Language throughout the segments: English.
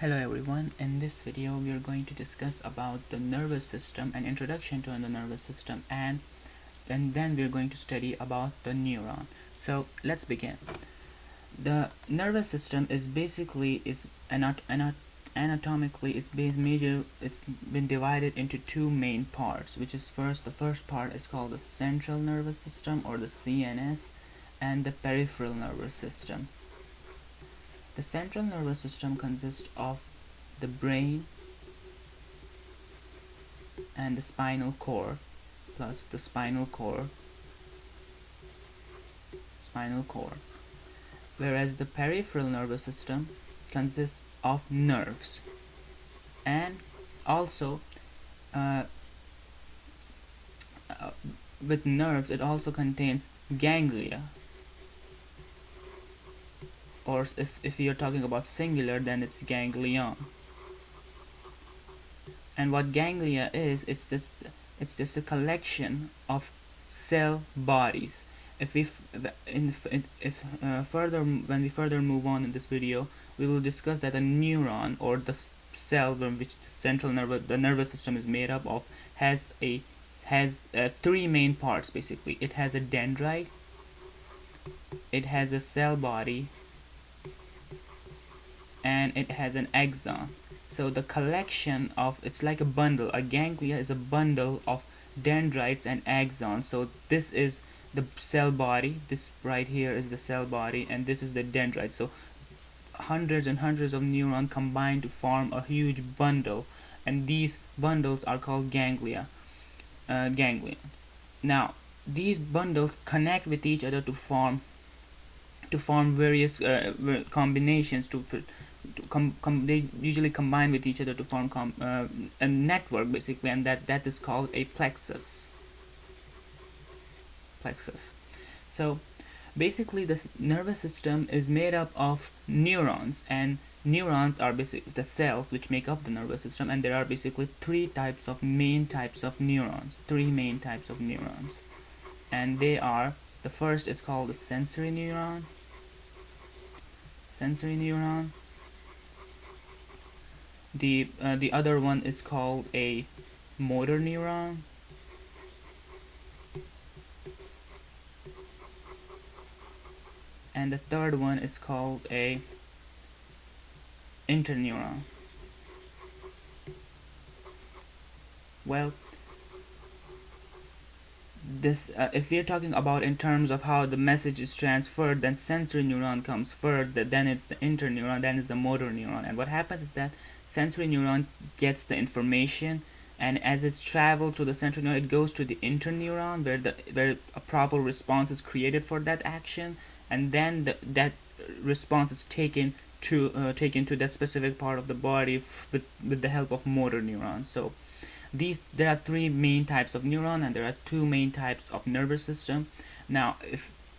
Hello everyone, in this video we are going to discuss about the nervous system, an introduction to the nervous system, and then we are going to study about the neuron. So let's begin. The nervous system is basically anatomically it's been divided into two main parts, which is the first part is called the central nervous system, or the CNS, and the peripheral nervous system. The central nervous system consists of the brain and the spinal cord, plus the spinal cord, whereas the peripheral nervous system consists of nerves, and also uh, uh, with nerves it also contains ganglia, or if you're talking about singular, then it's ganglion. And what ganglia is, it's just a collection of cell bodies. If we further when we further move on in this video, we will discuss that a neuron, or the cell from which the nervous system is made up of, has three main parts. Basically, it has a dendrite, it has a cell body, and it has an axon. So the collection of, it's like a bundle. A ganglia is a bundle of dendrites and axons. So this is the cell body, this right here is the cell body, and this is the dendrite. So hundreds and hundreds of neurons combine to form a huge bundle, and these bundles are called ganglion. Now these bundles connect with each other to form various combinations they usually combine with each other to form a network, basically, and that is called a plexus. So basically the nervous system is made up of neurons, and neurons are basically the cells which make up the nervous system, and there are basically three main types of neurons, and they are: the first is called the sensory neuron, the other one is called a motor neuron, and the third one is called a interneuron. Well, this if we're talking about in terms of how the message is transferred, then sensory neuron comes first, then it's the interneuron, then it's the motor neuron. And what happens is that sensory neuron gets the information, and as it's traveled through the sensory neuron, it goes to the interneuron, where a proper response is created for that action, and then that response is taken to that specific part of the body with the help of motor neurons. So there are three main types of neuron, and there are two main types of nervous system. Now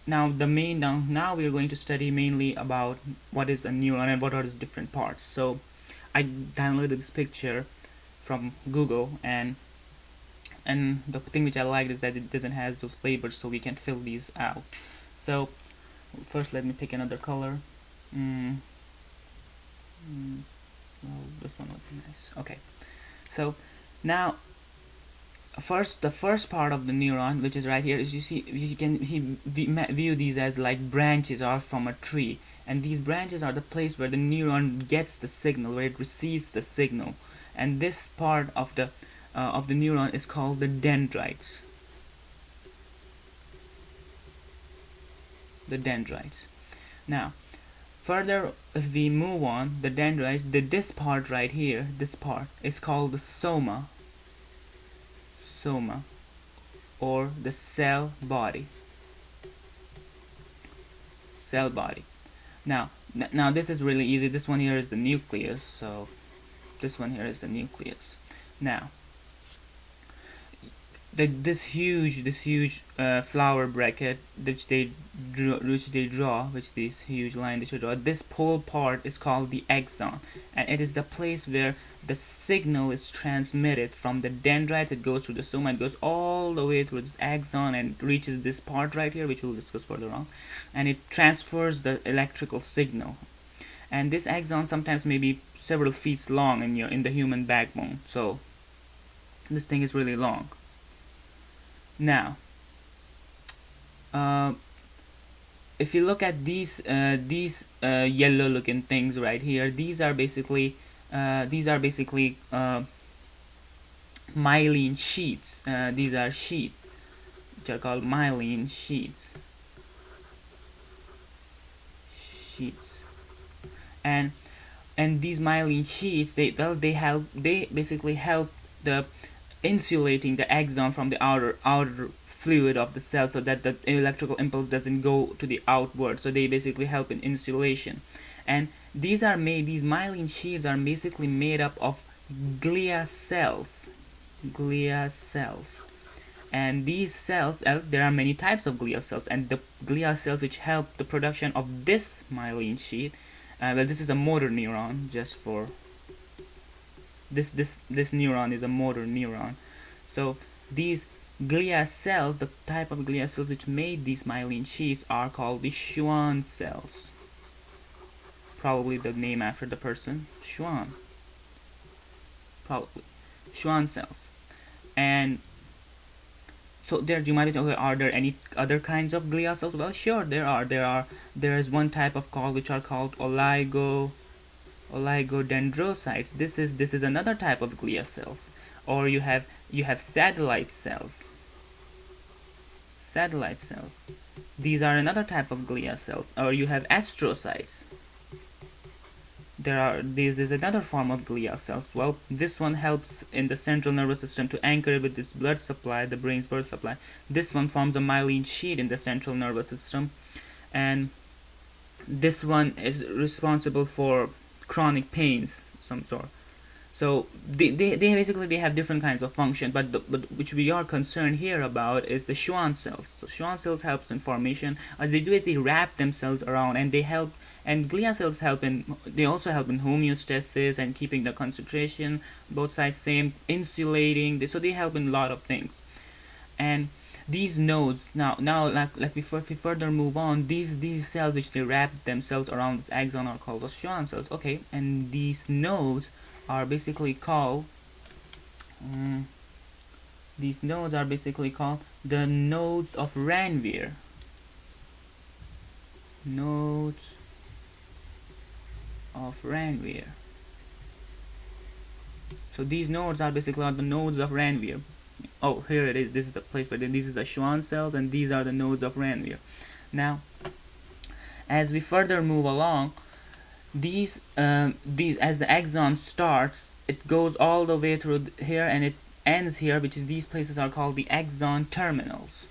we are going to study mainly about what is a neuron and what are its different parts. So I downloaded this picture from Google, and the thing which I liked is that it doesn't have those labels, so we can fill these out. So first let me pick another color. Well, this one would be nice. Okay, so now the first part of the neuron, which is right here, is you can view these as like branches are from a tree, and these branches are the place where the neuron gets the signal, where it receives the signal, and this part of the neuron is called the dendrites. Now further, if we move on, the dendrites, this part right here, this part is called the soma, or the cell body. Now this is really easy. This one here is the nucleus. So this one here is the nucleus. Now this huge flower bracket which these huge line they draw, this pole part is called the axon, and it is the place where the signal is transmitted from the dendrites. It goes through the soma and goes all the way through this axon and reaches this part right here, which we'll discuss further on, and it transfers the electrical signal. and this axon sometimes may be several feet long in the human backbone. So this thing is really long. Now, if you look at these yellow looking things right here, these are basically myelin sheets. These are sheets which are called myelin sheets. And these myelin sheets, they basically help the insulating the axon from the outer fluid of the cell, so that the electrical impulse doesn't go to the outward. So they basically help in insulation. And these myelin sheets are basically made up of glia cells. And these cells, there are many types of glial cells, and the glial cells which help the production of this myelin sheet, well, this is a motor neuron. Just for this neuron is a motor neuron. So these glia cells, the type of glia cells which made these myelin sheets, are called the Schwann cells. Probably the name after the person, Schwann. Probably Schwann cells. And so there you might be thinking, okay, are there any other kinds of glial cells? Well, sure, there are. There is one type of which are called oligodendrocytes. This is another type of glial cells. Or you have satellite cells. These are another type of glial cells. Or you have astrocytes. This is another form of glial cells. Well, this one helps in the central nervous system to anchor it with this blood supply, the brain's blood supply. This one forms a myelin sheet in the central nervous system, and this one is responsible for chronic pains, some sort. So they basically have different kinds of function, but which we are concerned here about is the Schwann cells. So Schwann cells helps in formation. They wrap themselves around, and they help. And glia cells they also help in homeostasis and keeping the concentration, both sides same, insulating. So they help in a lot of things. And these nodes, now like before we further move on, these cells which they wrap themselves around this axon are called the Schwann cells. Okay, and these nodes are basically called the nodes of Ranvier. So these nodes are basically the nodes of Ranvier. Oh, here it is. This is the place, but then these are the Schwann cells, and these are the nodes of Ranvier. Now, as we further move along, these as the axon starts, it goes all the way through here, and it ends here, which is these places are called the axon terminals.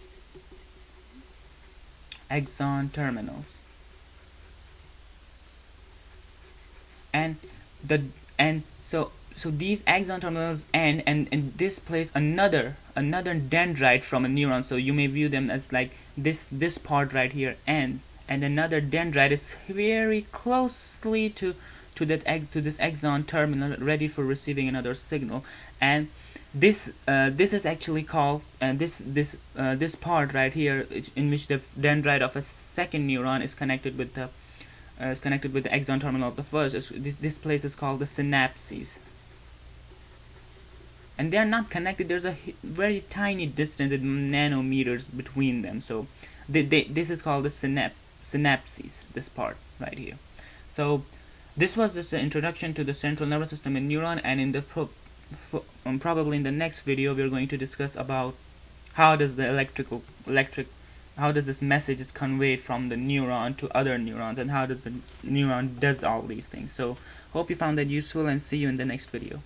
So these axon terminals end, and in this place another dendrite from a neuron. So you may view them as like this part right here ends, and another dendrite is very closely to this axon terminal, ready for receiving another signal. And this is actually called, this part right here, in which the dendrite of a second neuron is connected with the axon terminal of the first. This place is called the synapses. And they are not connected. There's a very tiny distance in nanometers between them. So this is called the synapses, this part right here. So this was just an introduction to the central nervous system and neuron, and in the probably in the next video we're going to discuss about how does this message is conveyed from the neuron to other neurons, and how does the neuron does all these things. So hope you found that useful, and see you in the next video.